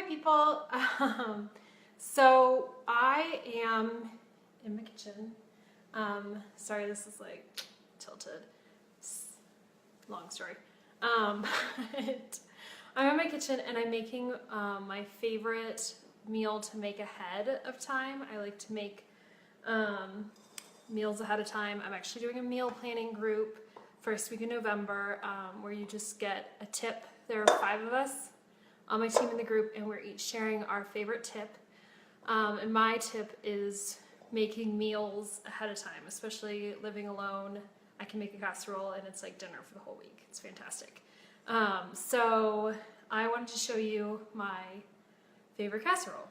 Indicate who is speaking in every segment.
Speaker 1: people. So I am in my kitchen. Sorry, this is like tilted. Long story. But I'm in my kitchen and I'm making my favorite meal to make ahead of time. I like to make meals ahead of time. I'm actually doing a meal planning group first week of November where you just get a tip. There are 5 of us on my team in the group and we're each sharing our favorite tip. And my tip is making meals ahead of time, especially living alone. I can make a casserole and it's like dinner for the whole week. It's fantastic. So I wanted to show you my favorite casserole.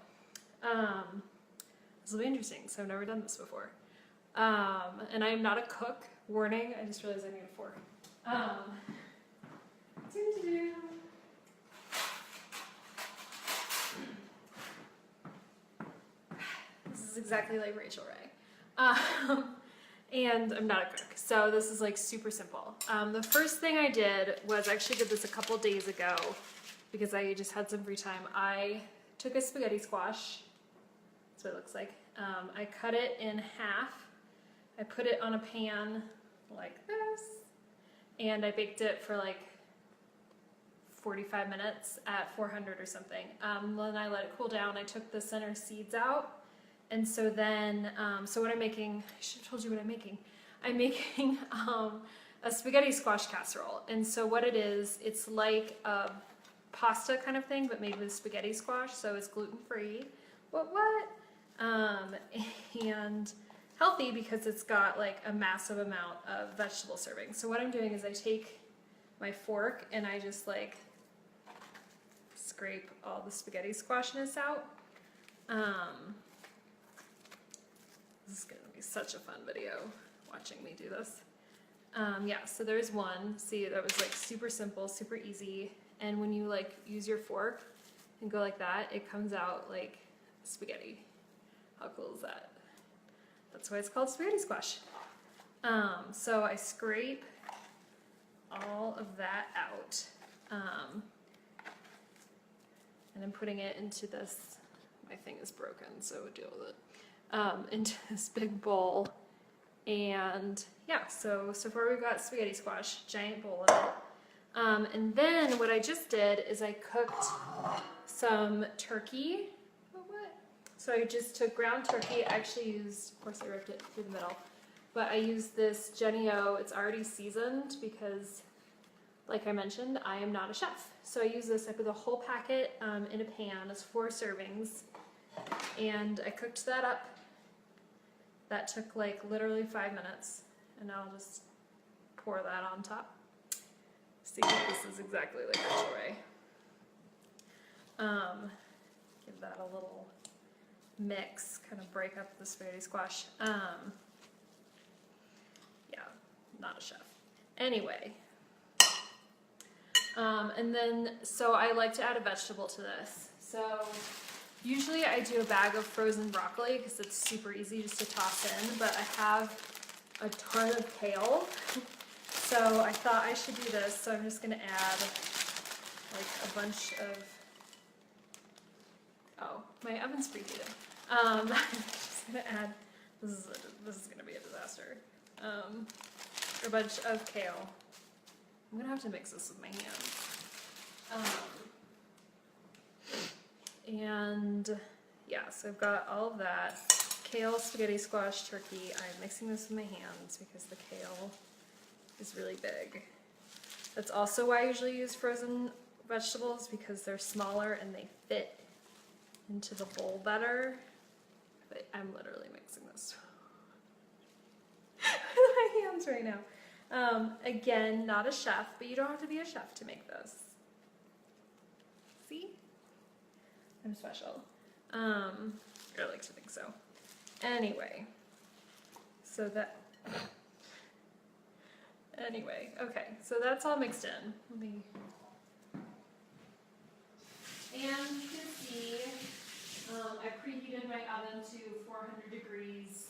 Speaker 1: This will be interesting, so I've never done this before. And I am not a cook. Warning, I just realized I need a fork. This is exactly like Rachel Ray. And I'm not a cook, so this is like super simple. The first thing I did was I actually did this a couple days ago because I just had some free time. I took a spaghetti squash. That's what it looks like. I cut it in half. I put it on a pan like this, and I baked it for like 45 minutes at 400 or something. Then I let it cool down. I took the center seeds out, and so then, so what I'm making, I should have told you what I'm making. I'm making a spaghetti squash casserole, and so what it is, it's like a pasta kind of thing, but made with spaghetti squash, so it's gluten-free. What? And healthy because it's got like a massive amount of vegetable serving. So what I'm doing is I take my fork and I just like scrape all the spaghetti squashness out. This is gonna be such a fun video watching me do this. Yeah, so there's one. See, that was like super simple, super easy. And when you like use your fork and go like that, it comes out like spaghetti. How cool is that? That's why it's called spaghetti squash. So I scrape all of that out. And I'm putting it into this, my thing is broken, so deal with it. Into this big bowl. And yeah, so far we've got spaghetti squash, giant bowl of it. And then what I just did is I cooked some turkey. So I just took ground turkey. I actually used, of course I ripped it through the middle, but I used this Jennie-O. It's already seasoned because, like I mentioned, I am not a chef. So I use this, I put the whole packet in a pan. It's 4 servings. And I cooked that up. That took like literally 5 minutes. And now I'll just pour that on top. See, this is exactly like Rachel Ray. Give that a little mix, kind of break up the spaghetti squash. Yeah, not a chef. Anyway, and then, so I like to add a vegetable to this. So usually I do a bag of frozen broccoli because it's super easy just to toss in, but I have a ton of kale. So I thought I should do this, so I'm just gonna add like a bunch of, oh, my oven's preheated. I'm just gonna add, this is gonna be a disaster. A bunch of kale. I'm gonna have to mix this with my hands. And yeah, so I've got all of that. Kale, spaghetti squash, turkey. I'm mixing this with my hands because the kale is really big. That's also why I usually use frozen vegetables, because they're smaller and they fit into the bowl better. But I'm literally mixing this with my hands right now. Again, not a chef, but you don't have to be a chef to make this. See? I'm special. I like to think so. Anyway, so that, anyway, okay, so that's all mixed in. Let me, and you can see, I preheated my oven to 400 degrees.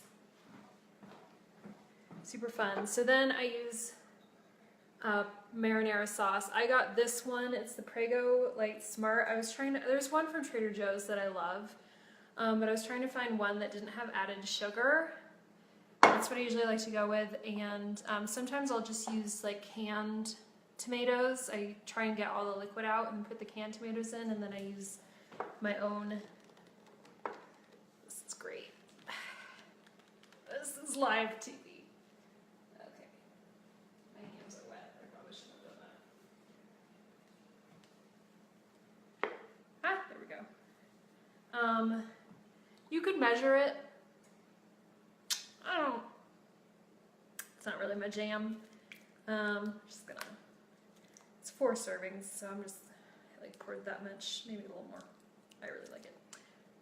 Speaker 1: Super fun. So then I use marinara sauce. I got this one. It's the Prego Light Smart. There's one from Trader Joe's that I love, but I was trying to find one that didn't have added sugar. That's what I usually like to go with, and sometimes I'll just use like canned tomatoes. I try and get all the liquid out and put the canned tomatoes in, and then I use my own. This is great. This is live TV. Okay. My hands are wet. I probably shouldn't have done that. Ah, there we go. You could measure it. It's not really my jam. Just gonna, it's 4 servings, so I'm just, I like poured that much, maybe a little more. I really like it.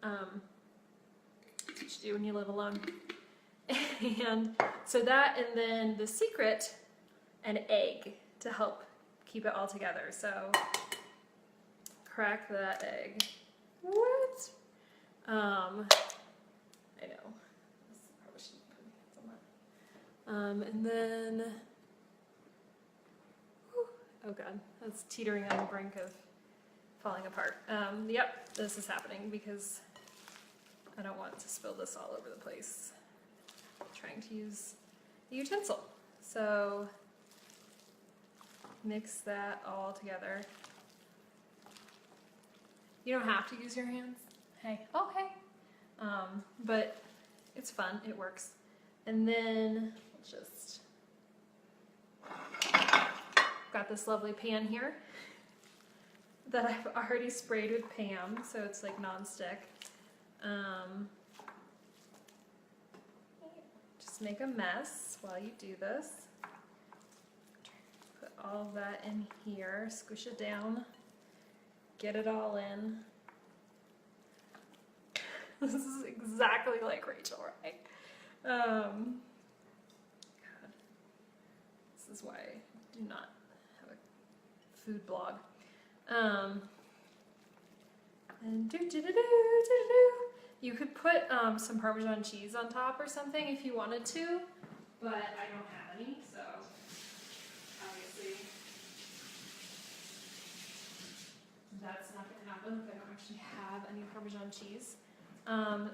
Speaker 1: That's what you do when you live alone. And so that, and then the secret, an egg to help keep it all together. So crack that egg. What? I know. Probably shouldn't put my hands on that. And then, oh god, that's teetering on the brink of falling apart. Yep, this is happening because I don't want to spill this all over the place. I'm trying to use the utensil. So mix that all together. You don't have to use your hands. Hey, okay. But it's fun, it works. And then just got this lovely pan here that I've already sprayed with Pam, so it's like non-stick. Just make a mess while you do this. Put all of that in here, squish it down, get it all in. This is exactly like Rachel, right? God. This is why I do not have a food blog. And you could put some Parmesan cheese on top or something if you wanted to, but I don't have any, so obviously that's not going to happen if I don't actually have any Parmesan cheese.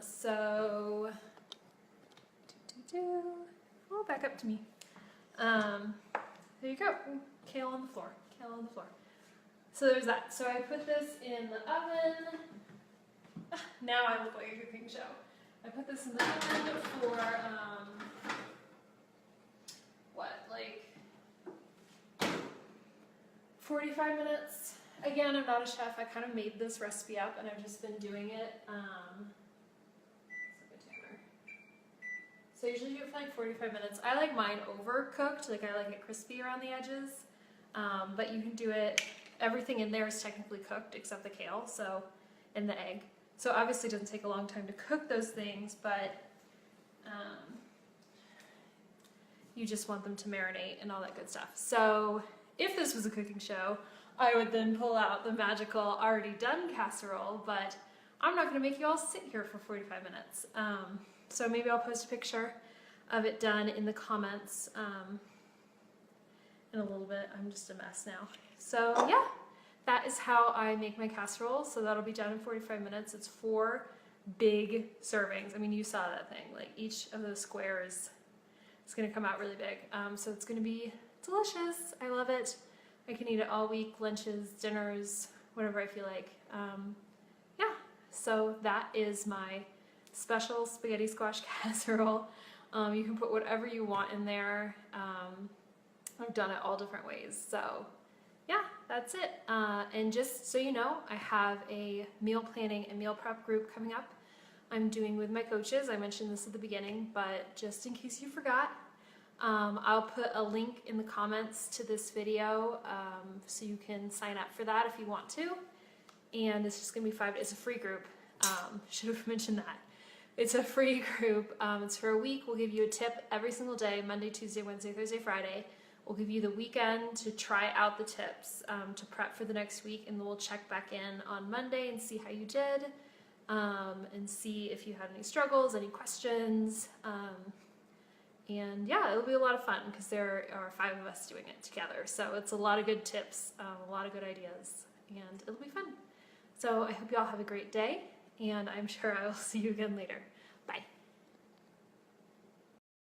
Speaker 1: So, oh, back up to me. There you go. Kale on the floor. Kale on the floor. So there's that. So I put this in the oven. Now I look like a cooking show. I put this in the oven for, like 45 minutes. Again, I'm not a chef. I kind of made this recipe up and I've just been doing it. So I usually do it for like 45 minutes. I like mine overcooked, like I like it crispy around the edges. But you can do it, everything in there is technically cooked except the kale, so, and the egg. So obviously it doesn't take a long time to cook those things, but you just want them to marinate and all that good stuff. So if this was a cooking show, I would then pull out the magical already done casserole, but I'm not gonna make you all sit here for 45 minutes. So maybe I'll post a picture of it done in the comments in a little bit. I'm just a mess now. So yeah, that is how I make my casserole. So that'll be done in 45 minutes. It's 4 big servings. I mean, you saw that thing. Like each of those squares is gonna come out really big. So it's gonna be delicious. I love it. I can eat it all week, lunches, dinners, whatever I feel like. Yeah, so that is my special spaghetti squash casserole. You can put whatever you want in there. I've done it all different ways. So yeah, that's it. And just so you know, I have a meal planning and meal prep group coming up. I'm doing with my coaches. I mentioned this at the beginning, but just in case you forgot, I'll put a link in the comments to this video so you can sign up for that if you want to. And it's just gonna be it's a free group. Should have mentioned that. It's a free group. It's for a week. We'll give you a tip every single day, Monday, Tuesday, Wednesday, Thursday, Friday. We'll give you the weekend to try out the tips to prep for the next week, and then we'll check back in on Monday and see how you did and see if you had any struggles, any questions. And yeah, it'll be a lot of fun because there are 5 of us doing it together. So it's a lot of good tips, a lot of good ideas, and it'll be fun. So I hope you all have a great day, and I'm sure I will see you again later.